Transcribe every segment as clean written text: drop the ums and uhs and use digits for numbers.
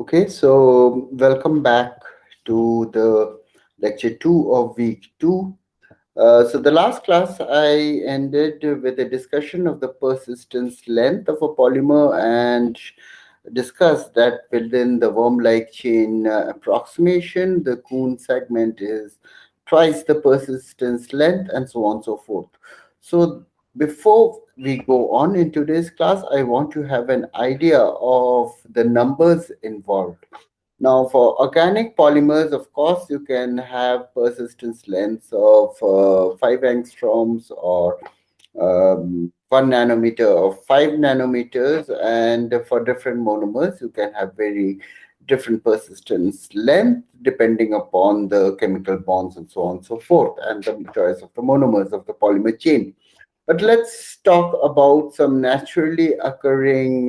Okay, so welcome back to the lecture 2 of week 2. So the last class I ended with a discussion of the persistence length of a polymer and discussed that within the worm-like chain approximation, the Kuhn segment is twice the persistence length and so on and so forth. So before we go on in today's class, I want to have an idea of the numbers involved. Now, for organic polymers, of course, you can have persistence lengths of 5 angstroms or 1 nanometer or 5 nanometers. And for different monomers, you can have very different persistence length depending upon the chemical bonds and so on and so forth, and the choice of the monomers of the polymer chain. But let's talk about some naturally occurring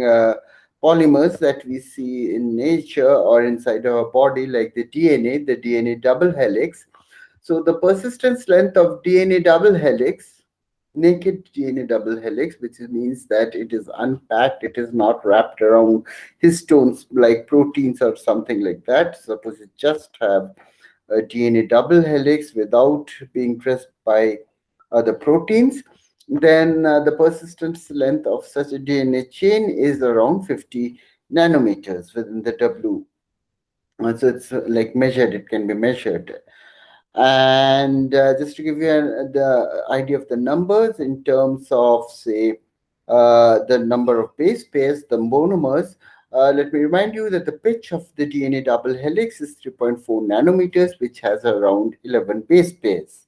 polymers that we see in nature or inside our body, like the DNA double helix. So, the persistence length of DNA double helix, naked DNA double helix, which means that it is unpacked, it is not wrapped around histones like proteins or something like that. Suppose you just have a DNA double helix without being pressed by other proteins, then the persistence length of such a DNA chain is around 50 nanometers within the W. So it's like measured, it can be measured. And just to give you the idea of the numbers in terms of, say, the number of base pairs, the monomers, let me remind you that the pitch of the DNA double helix is 3.4 nanometers, which has around 11 base pairs,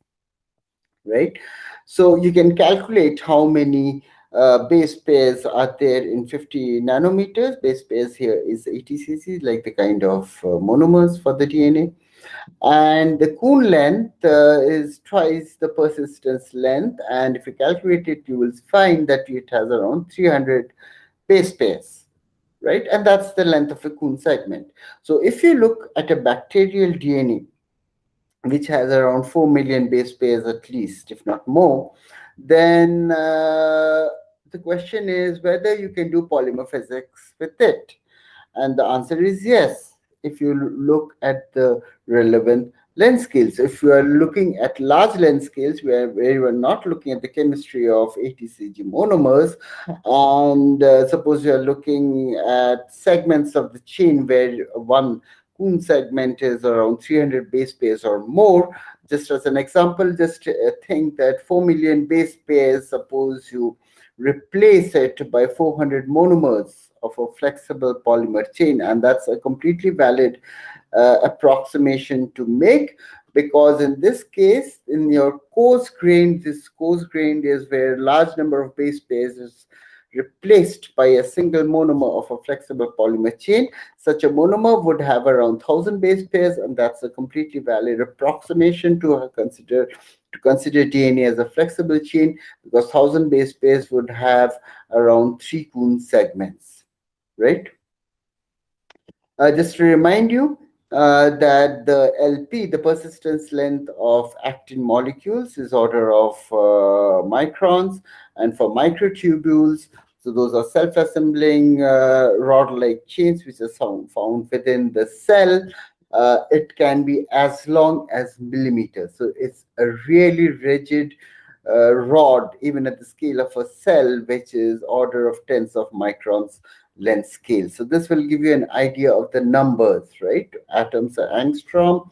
right? So you can calculate how many base pairs are there in 50 nanometers. Base pairs here is ATCC, like the kind of monomers for the DNA. And the Kuhn length is twice the persistence length. And if you calculate it, you will find that it has around 300 base pairs, right? And that's the length of a Kuhn segment. So if you look at a bacterial DNA, which has around 4 million base pairs at least, if not more, then the question is whether you can do polymer physics with it. And the answer is yes, if you look at the relevant length scales. If you are looking at large length scales where you are not looking at the chemistry of ATCG monomers, and suppose you are looking at segments of the chain where one Kuhn segment is around 300 base pairs or more. Just as an example, just think that 4 million base pairs, suppose you replace it by 400 monomers of a flexible polymer chain, and that's a completely valid approximation to make, because in this case, in your coarse grain, this coarse grain is where large number of base pairs is replaced by a single monomer of a flexible polymer chain. Such a monomer would have around 1,000 base pairs, and that's a completely valid approximation to consider DNA as a flexible chain, because 1,000 base pairs would have around 3 Kuhn segments, right? Just to remind you that the LP, the persistence length of actin molecules, is order of microns, and for microtubules, so those are self-assembling rod-like chains which are found within the cell. It can be as long as millimeters. So it's a really rigid rod, even at the scale of a cell, which is order of tens of microns length scale. So this will give you an idea of the numbers, right? Atoms are angstrom,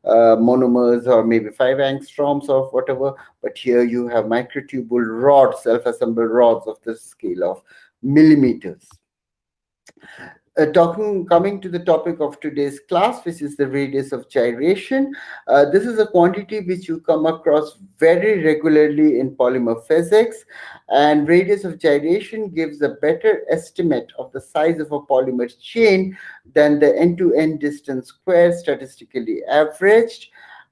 monomers or maybe 5 angstroms or whatever, but here you have microtubule rods, self-assembled rods of the scale of millimeters. Coming to the topic of today's class, which is the radius of gyration. This is a quantity which you come across very regularly in polymer physics, and radius of gyration gives a better estimate of the size of a polymer chain than the end-to-end distance square statistically averaged.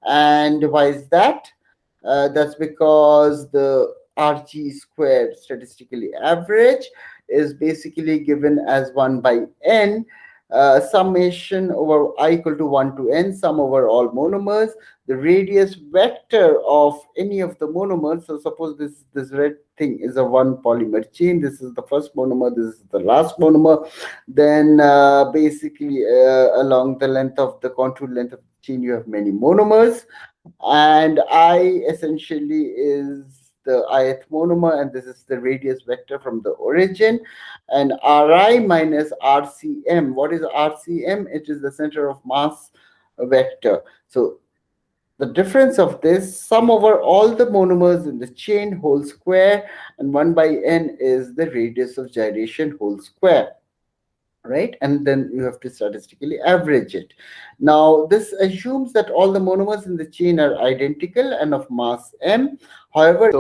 And why is that? That's because the RG squared statistically average is basically given as 1 by n, summation over I equal to 1 to n, sum over all monomers, the radius vector of any of the monomers. So suppose this red thing is a one polymer chain. This is the first monomer. This is the last monomer. Then basically along the length of the contour length of the chain, you have many monomers, and I essentially is the ith monomer, and this is the radius vector from the origin. And Ri minus RCM. What is RCM? It is the center of mass vector. So the difference of this, sum over all the monomers in the chain whole square, and 1 by n is the radius of gyration whole square, right? And then you have to statistically average it. Now, this assumes that all the monomers in the chain are identical and of mass m. However,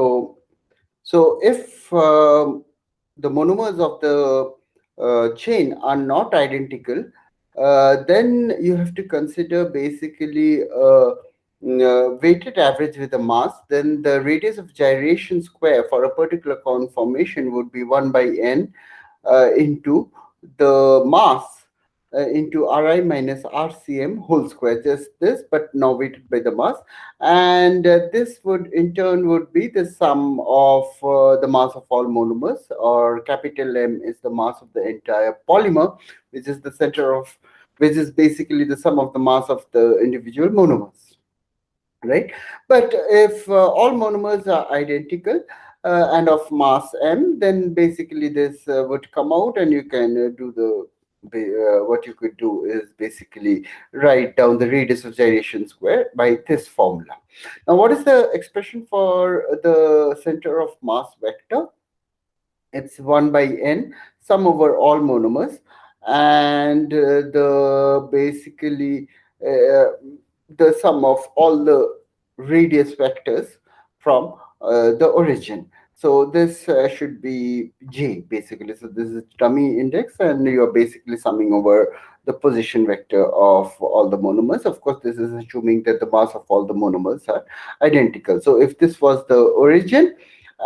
so if the monomers of the chain are not identical, then you have to consider basically weighted average with a mass. Then the radius of gyration square for a particular conformation would be 1 by n into the mass into Ri minus RCM whole square, just this, but now weighted by the mass. And this would in turn would be the sum of the mass of all monomers, or capital M is the mass of the entire polymer, which is the center of, which is basically the sum of the mass of the individual monomers, right? But if all monomers are identical and of mass m, then basically this would come out, and you can do the what you could do is basically write down the radius of gyration square by this formula. Now, what is the expression for the center of mass vector? It's 1 by n, sum over all monomers, and the basically the sum of all the radius vectors from the origin. So this should be J basically. So this is dummy index, and you are basically summing over the position vector of all the monomers. Of course, this is assuming that the mass of all the monomers are identical. So if this was the origin,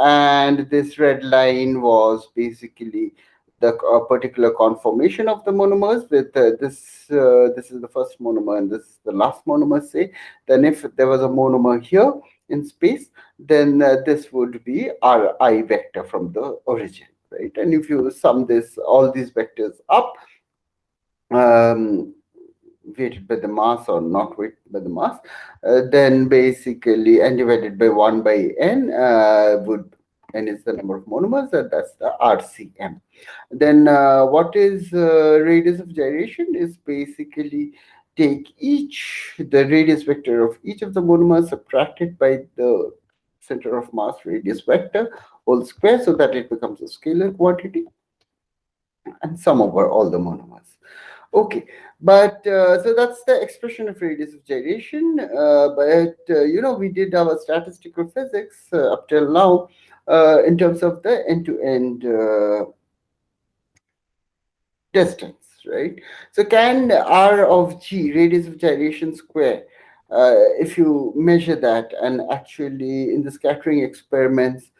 and this red line was basically the particular conformation of the monomers with this is the first monomer and this is the last monomer, say, then if there was a monomer here in space, then this would be our I vector from the origin, right? And if you sum this all these vectors up, um, weighted by the mass or not weighted by the mass, then basically and divided by 1 by n would, n is the number of monomers, and that's the RCM. Then what is radius of gyration is basically take each the radius vector of each of the monomers subtracted by the center of mass radius vector whole square, so that it becomes a scalar quantity, and sum over all the monomers. Okay, but so that's the expression of radius of gyration. But we did our statistical physics up till now in terms of the end-to-end distance, right? So can R of G, radius of gyration square, if you measure that, and actually in the scattering experiments,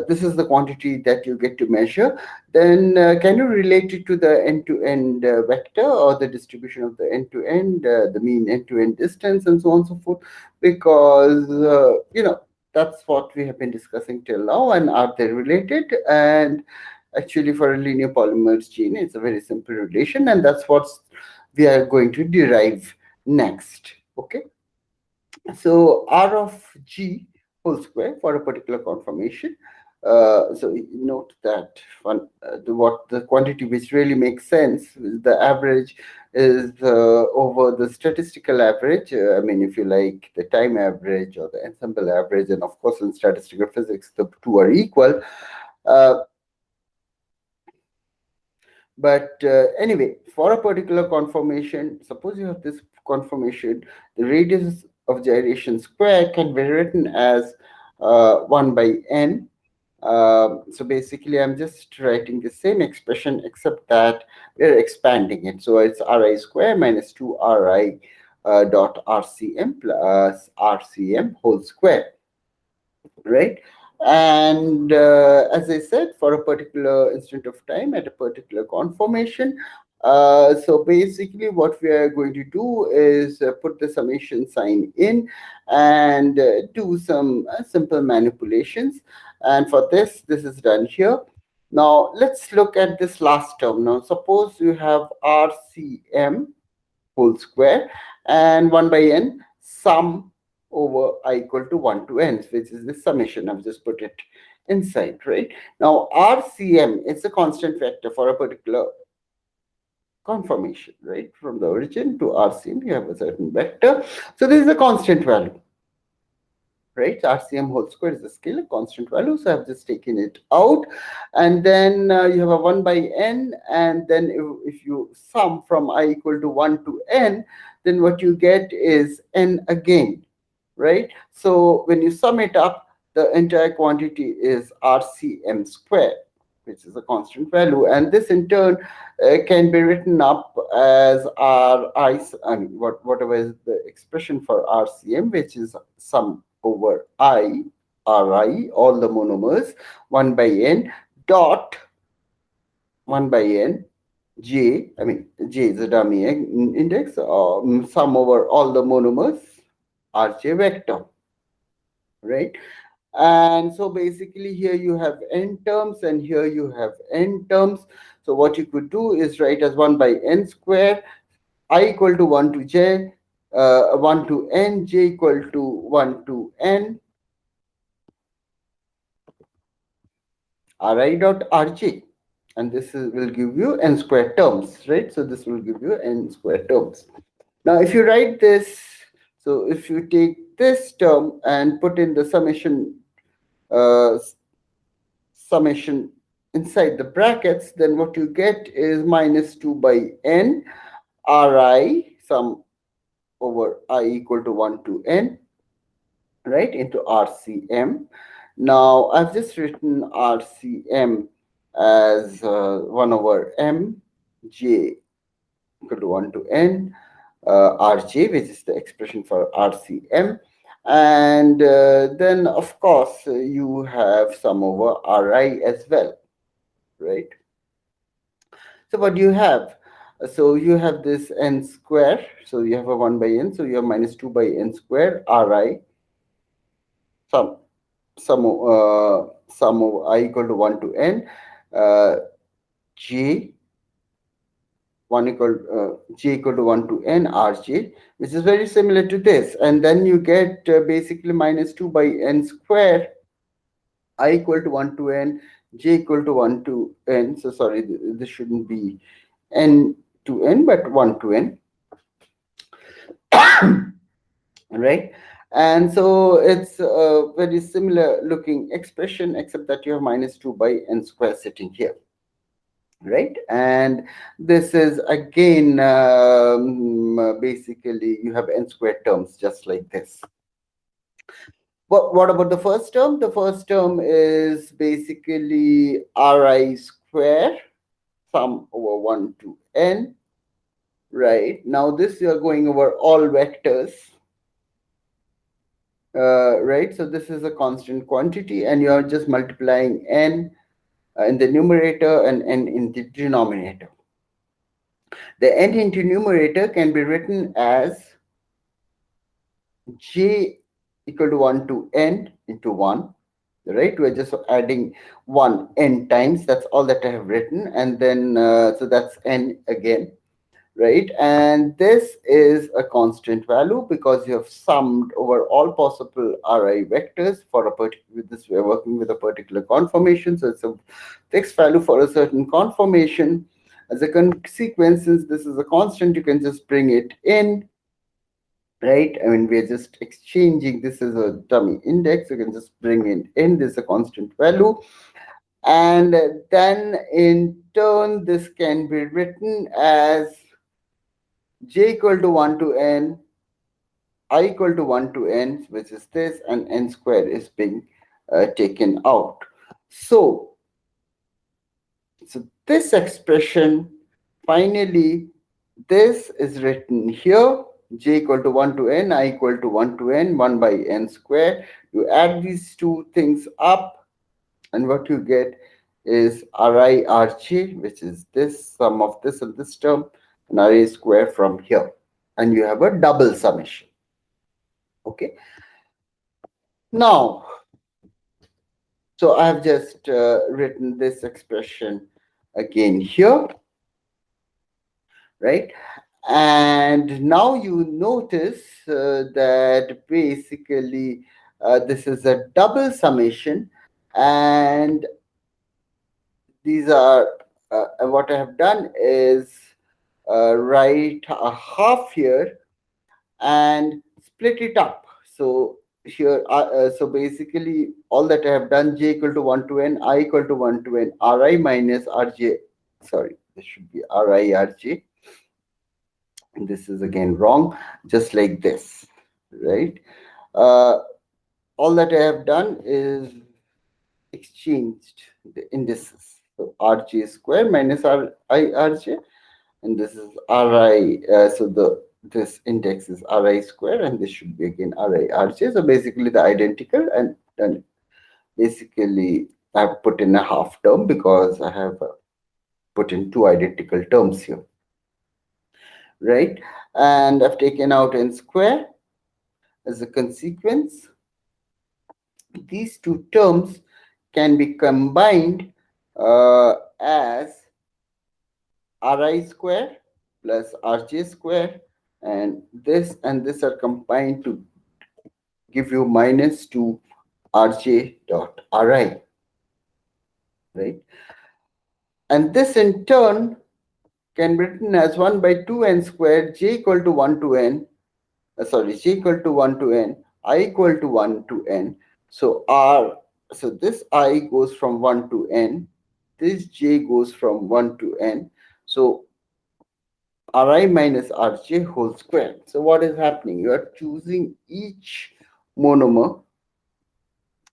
this is the quantity that you get to measure, then can you relate it to the end-to-end vector, or the distribution of the end-to-end, the mean end-to-end distance, and so on and so forth? Because, that's what we have been discussing till now, and are they related? And actually, for a linear polymers chain, it's a very simple relation, and that's what we are going to derive next. Okay, so R of G whole square for a particular conformation. So note that what the quantity which really makes sense is the average is over the statistical average. I mean, if you like, the time average or the ensemble average, and of course in statistical physics the two are equal. Uh, But anyway, for a particular conformation, suppose you have this conformation, the radius of gyration square can be written as 1 by n. So basically, I'm just writing the same expression, except that we're expanding it. So it's Ri square minus 2 Ri dot RCM plus RCM whole square, right? And as I said, for a particular instant of time at a particular conformation, So basically, what we are going to do is put the summation sign in and do some simple manipulations. And for this is done here. Now, let's look at this last term. Now, suppose you have RCM whole square and 1 by n sum over I equal to 1 to n, which is the summation. I've just put it inside, right? Now, RCM is a constant vector for a particular conformation, right? From the origin to RCM, you have a certain vector. So this is a constant value, right? RCM whole square is a scalar constant value. So I've just taken it out. And then you have a 1 by n. And then if you sum from I equal to 1 to n, then what you get is n again, right? So when you sum it up, the entire quantity is RCM square, which is a constant value. And this in turn can be written up as I mean, whatever is the expression for RCM, which is sum over Ri, all the monomers, 1 by n dot 1 by n J, I mean, J is a dummy index, sum over all the monomers, Rj vector, right? And so basically here you have n terms and here you have n terms. So what you could do is write as 1 by n square, I equal to 1 to j, 1 to n, j equal to 1 to n, ri dot rj. And this will give you n square terms, right? So this will give you n square terms. Now, if you write this, so if you take this term and put in the uh, summation inside the brackets, then what you get is minus 2 by n ri sum over I equal to 1 to n, right, into RCM. Now, I've just written RCM as 1 over m j equal to 1 to n Rj, which is the expression for RCM. And then, of course, you have sum over Ri as well, right? So what do you have? So you have this n square. So you have a 1 by n. So you have minus 2 by n square Ri sum sum of I equal to 1 to n j 1 equal j equal to 1 to n rj, which is very similar to this. And then you get basically minus 2 by n square I equal to 1 to n, j equal to 1 to n. So sorry, this shouldn't be n to n, but 1 to n, right? And so it's a very similar looking expression, except that you have minus 2 by n square sitting here, right? And this is again basically you have n squared terms just like this. What about the first term? The first term is basically Ri square sum over 1 to n, right? Now this you are going over all vectors, right? So this is a constant quantity and you are just multiplying n in the numerator and n in the denominator. The n into numerator can be written as j equal to 1 to n into 1, right? We're just adding 1 n times. That's all that I have written. And then, so that's n again, right? And this is a constant value because you have summed over all possible Ri vectors for a particular, with this we're working with a particular conformation. So it's a fixed value for a certain conformation. As a consequence, since this is a constant, you can just bring it in, right? I mean, we're just exchanging. This is a dummy index. You can just bring it in. This is a constant value. And then in turn, this can be written as j equal to 1 to n, I equal to 1 to n, which is this, and n square is being taken out. So this expression, finally, this is written here, j equal to 1 to n, I equal to 1 to n, 1 by n square. You add these two things up, and what you get is Ri Rj, which is this sum of this and this term, and Ra square from here. And you have a double summation. Okay. Now, so I have just written this expression again here, right? And now you notice that basically this is a double summation, and these are what I have done is write a half here and split it up. So here, so basically all that I have done, j equal to 1 to n, I equal to 1 to n, Ri minus Rj, sorry, this should be Ri Rj, and this is again wrong, just like this, right? Uh, all that I have done is exchanged the indices. So Rj square minus Rj, and this is Ri. So the this index is Ri square, and this should be again Ri Rj. So basically the identical, and then basically I've put in a half term because I have put in two identical terms here, right? And I've taken out n square as a consequence. These two terms can be combined as Ri square plus Rj square, and this are combined to give you minus 2 Rj dot Ri, right? And this in turn can be written as 1 by 2 n squared, j equal to 1 to n, j equal to 1 to n, I equal to 1 to n. So so this I goes from 1 to n, this j goes from 1 to n. So Ri minus Rj whole square. So what is happening? You are choosing each monomer,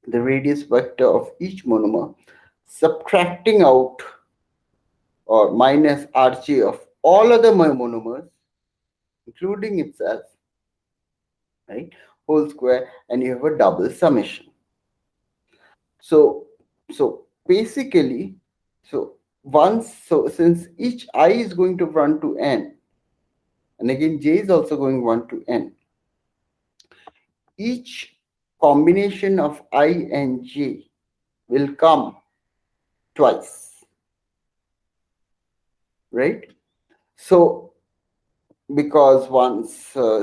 the radius vector of each monomer, subtracting out or minus Rj of all other monomers, including itself, right? Whole square, and you have a double summation. So, so basically, so since each I is going to run to n, and again j is also going 1 to n, each combination of I and j will come twice, right? So because once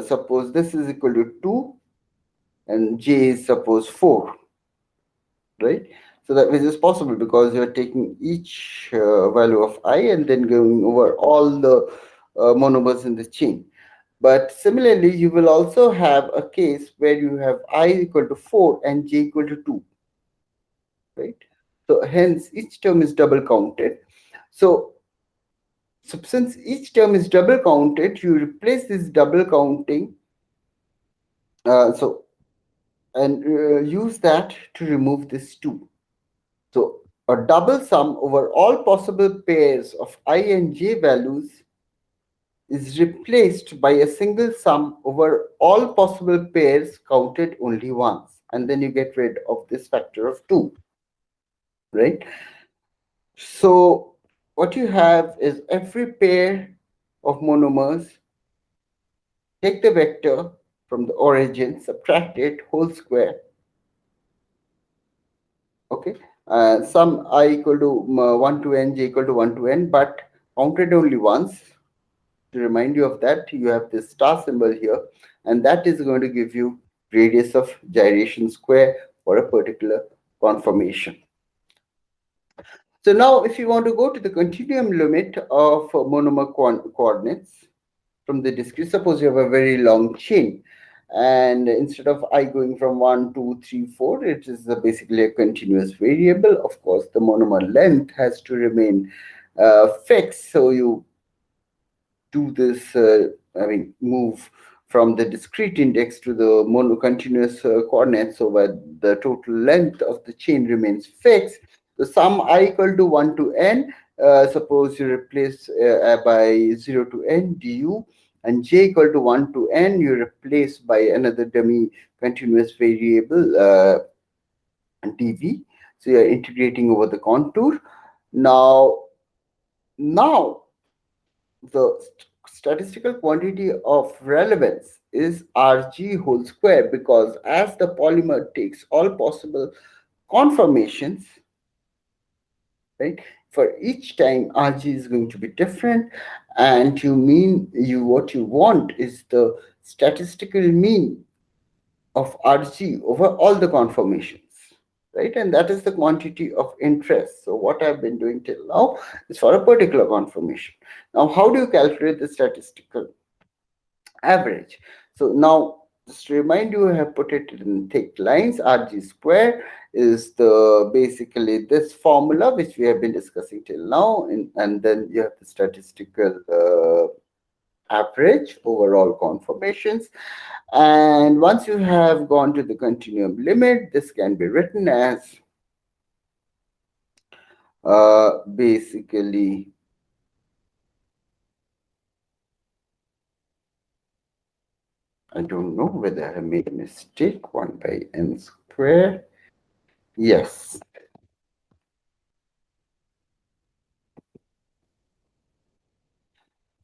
suppose this is equal to 2 and j is suppose 4, right? So that which is possible because you're taking each value of I and then going over all the monomers in the chain. But similarly, you will also have a case where you have I equal to 4 and j equal to 2, right? So hence each term is double counted. So, so since each term is double counted, you replace this double counting and use that to remove this 2. So a double sum over all possible pairs of I and j values is replaced by a single sum over all possible pairs counted only once, and then you get rid of this factor of 2, right? So what you have is every pair of monomers, take the vector from the origin, subtract it, whole square, okay? Sum I equal to 1 to n, j equal to 1 to n, but counted only once. To remind you of that, you have this star symbol here, and that is going to give you radius of gyration square for a particular conformation. So now if you want to go to the continuum limit of monomer coordinates from the discrete, suppose you have a very long chain, and instead of I going from 1, 2, 3, 4, it is basically a continuous variable. Of course, the monomer length has to remain fixed, so you do this, move from the discrete index to the continuous coordinates, so that the total length of the chain remains fixed. The sum I equal to 1 to n, suppose you replace by 0 to n du, and j equal to 1 to n, you replace by another dummy continuous variable dv. So you are integrating over the contour. Now, now the statistical quantity of relevance is Rg whole square, because as the polymer takes all possible conformations, right? For each time, Rg is going to be different, and you what you want is the statistical mean of Rg over all the conformations, right? And that is the quantity of interest. So what I've been doing till now is for a particular conformation. Now, how do you calculate the statistical average? So now, just to remind you, I have put it in thick lines. Rg square is the basically this formula which we have been discussing till now, and then you have the statistical average over all conformations. And once you have gone to the continuum limit, this can be written as basically, I don't know whether I made a mistake, 1 by n square. Yes.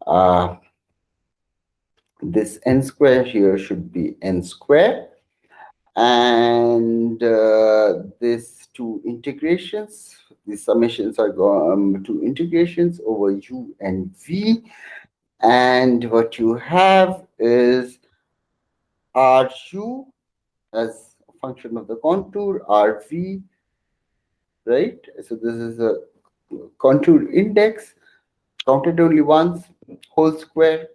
Uh, this n square here should be n square. And these two integrations, the summations are two integrations over u and v. And what you have is Ru as a function of the contour, Rv, right? So this is a contour index counted only once, whole square,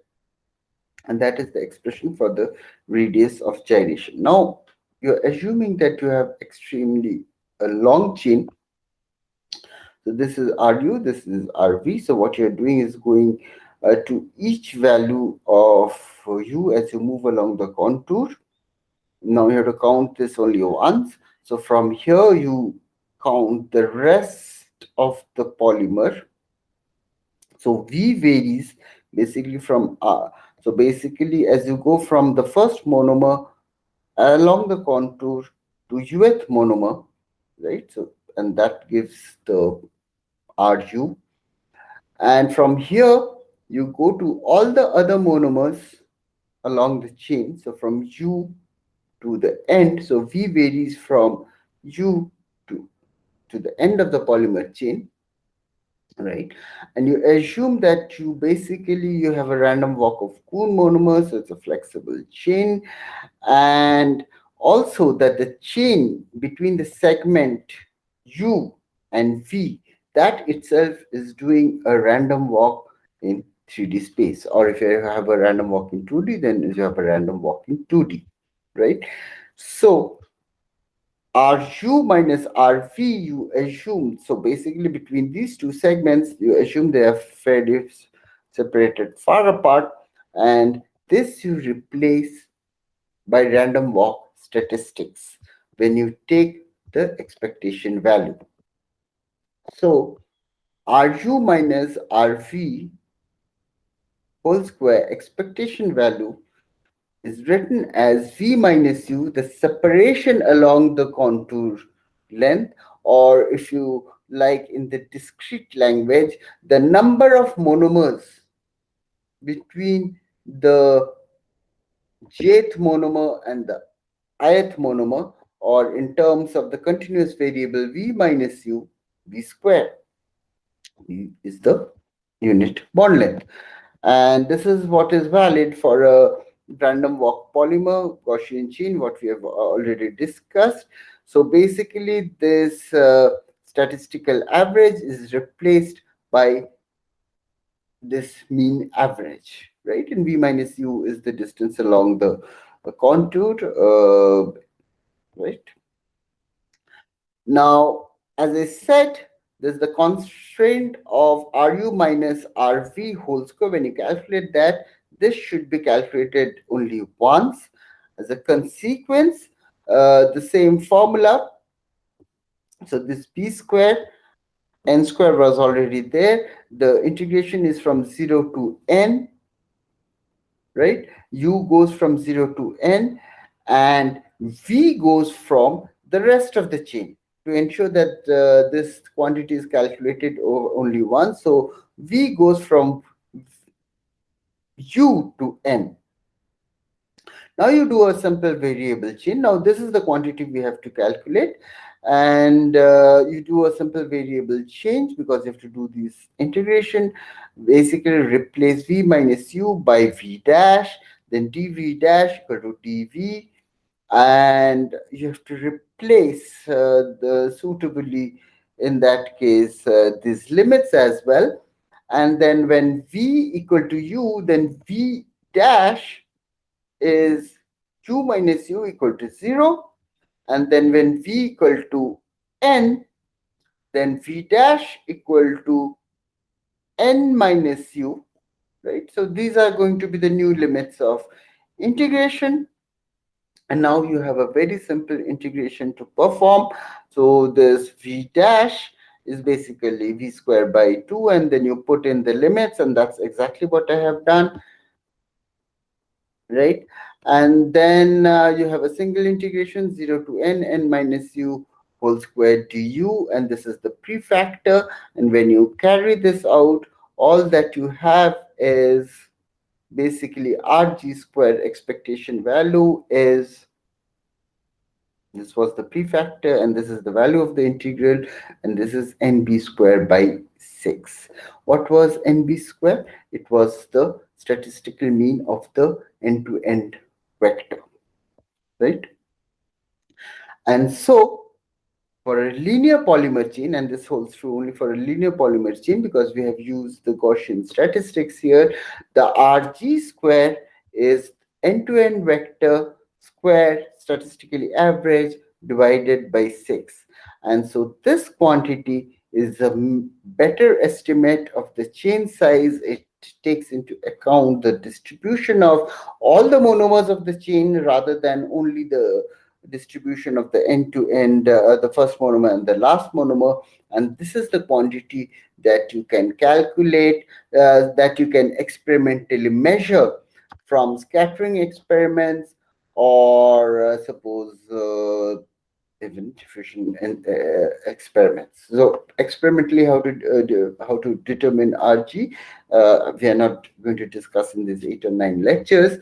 and that is the expression for the radius of gyration. Now, you're assuming that you have extremely a long chain. So this is Ru, this is Rv. So what you're doing is going to each value of u as you move along the contour. Now you have to count this only once. So from here you count the rest of the polymer. So V varies basically from R. So basically as you go from the first monomer along the contour to uth monomer, right? So and that gives the Ru. And from here you go to all the other monomers along the chain. So from U to the end. So V varies from U to, to the end of the polymer chain, right? And you assume that you have a random walk of Kuhn monomers, so it's a flexible chain, and also that the chain between the segment U and V, that itself is doing a random walk in 3D space. Or if you have a random walk in 2D, then you have a random walk in 2D, right? So Ru minus Rv, you assume, so basically between these two segments, you assume they are fairly separated far apart, and this you replace by random walk statistics when you take the expectation value. So Ru minus Rv whole square expectation value is written as V minus U, the separation along the contour length, or if you like in the discrete language, the number of monomers between the jth monomer and the ith monomer, or in terms of the continuous variable V minus U, V square. V is the unit bond length. And this is what is valid for a random walk polymer Gaussian chain, what we have already discussed. So basically this statistical average is replaced by this mean average, right? And V minus U is the distance along the contour, right? Now, as I said, there's the constraint of Ru minus Rv whole square. When you calculate that, this should be calculated only once. As a consequence, the same formula. So this p square, n square was already there. The integration is from 0 to n, right? U goes from 0 to n, and v goes from the rest of the chain. to ensure that this quantity is calculated only once. So V goes from U to N. Now you do a simple variable chain. Now this is the quantity we have to calculate, and you do a simple variable change because you have to do this integration. Basically replace V minus U by V dash, then dV dash equal to dV, and you have to replace the suitably, in that case, these limits as well. And then when V equal to U, then V dash is U minus U equal to 0. And then when V equal to N, then V dash equal to N minus U, right? So these are going to be the new limits of integration. And now you have a very simple integration to perform. So this V dash is basically V squared by 2, and then you put in the limits, and that's exactly what I have done, right? And then you have a single integration 0 to n minus u whole square du, and this is the prefactor. And when you carry this out, all that you have is basically rg square expectation value is, this was the prefactor, and this is the value of the integral, and this is nb square by 6. What was nb square? It was the statistical mean of the end-to-end vector, right? And so for a linear polymer chain, and this holds true only for a linear polymer chain because we have used the Gaussian statistics here, the Rg square is end-to-end vector square statistically average divided by 6. And so this quantity is a better estimate of the chain size. It takes into account the distribution of all the monomers of the chain rather than only the distribution of the end-to-end, the first monomer and the last monomer. And this is the quantity that you can calculate, that you can experimentally measure from scattering experiments, or suppose even diffusion and experiments. So experimentally, how to determine Rg, we are not going to discuss in these 8 or 9 lectures,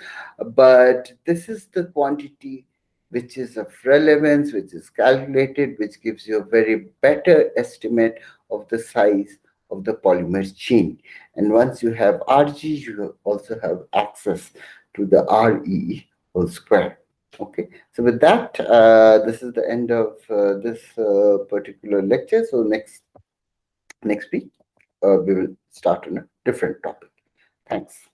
but this is the quantity which is of relevance, which is calculated, which gives you a very better estimate of the size of the polymer chain. And once you have Rg, you also have access to the Re whole square. Okay, so with that, this is the end of this particular lecture. So next week, we will start on a different topic. Thanks.